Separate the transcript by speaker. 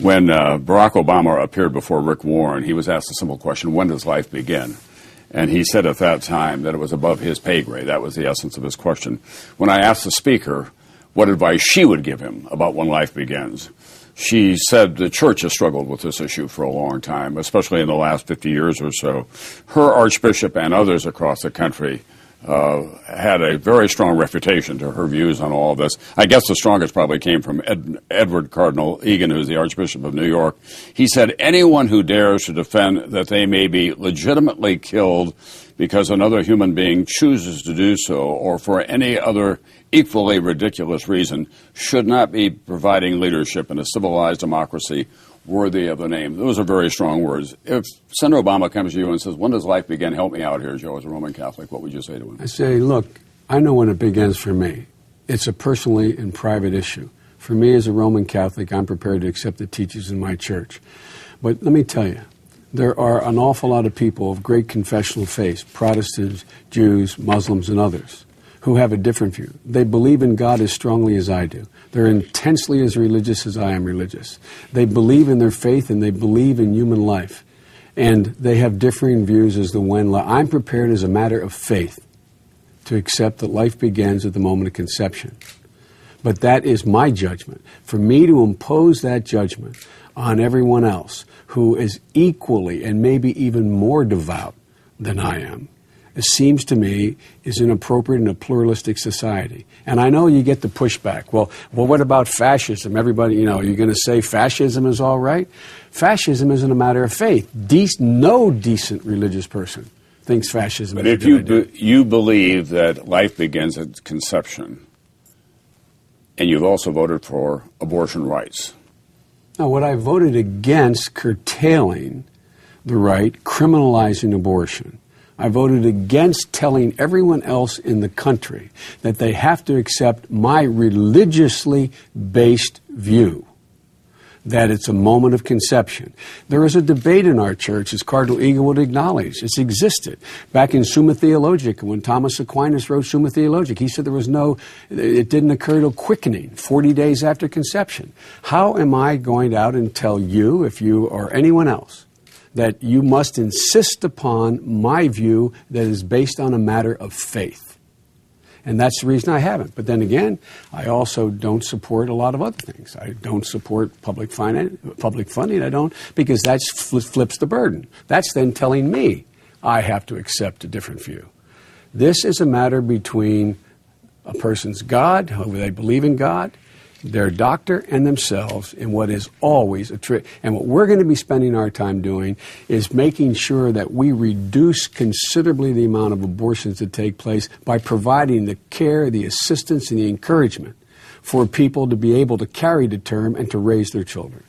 Speaker 1: When Barack Obama appeared before Rick Warren, he was asked a simple question, when does life begin? And he said at that time that it was above his pay grade. That was the essence of his question. When I asked the speaker what advice she would give him about when life begins, she said the church has struggled with this issue for a long time, especially in the last 50 years or so. Her archbishop and others across the country had a very strong refutation to her views on all of this. I guess the strongest probably came from Edward Cardinal Egan, who's the Archbishop of New York. He said, anyone who dares to defend that they may be legitimately killed because another human being chooses to do so, or for any other equally ridiculous reason, should not be providing leadership in a civilized democracy worthy of the name. Those are very strong words. If Senator Obama comes to you and says, when does life begin? Help me out here, Joe, as a Roman Catholic. What would you say to him?
Speaker 2: I say, look, I know when it begins for me. It's a personally and private issue. For me as a Roman Catholic, I'm prepared to accept the teachings in my church. But let me tell you, there are an awful lot of people of great confessional faith, Protestants, Jews, Muslims, and others, who have a different view. They believe in God as strongly as I do. They're intensely as religious as I am religious. They believe in their faith and they believe in human life. And they have differing views as to when. I'm prepared as a matter of faith to accept that life begins at the moment of conception. But that is my judgment. For me to impose that judgment on everyone else who is equally and maybe even more devout than I am, it seems to me is inappropriate in a pluralistic society. And I know you get the pushback. Well, what about fascism? Everybody, you're going to say fascism is all right? Fascism isn't a matter of faith. No decent religious person thinks fascism is a good idea.
Speaker 1: But if you believe that life begins at conception, and you've also voted for abortion rights.
Speaker 2: Now, what I voted against curtailing the right, criminalizing abortion. I voted against telling everyone else in the country that they have to accept my religiously based view, that it's a moment of conception. There is a debate in our church, as Cardinal Egan would acknowledge. It's existed. Back in Summa Theologica, when Thomas Aquinas wrote Summa Theologica, he said it didn't occur till quickening, 40 days after conception. How am I going out and tell you, if you or anyone else, that you must insist upon my view that is based on a matter of faith? And that's the reason I haven't. But then again, I also don't support a lot of other things. I don't support public funding. I don't, because that flips the burden. That's then telling me I have to accept a different view. This is a matter between a person's God, whether they believe in God, their doctor, and themselves, in what is always a trick. And what we're going to be spending our time doing is making sure that we reduce considerably the amount of abortions that take place by providing the care, the assistance, and the encouragement for people to be able to carry to term and to raise their children.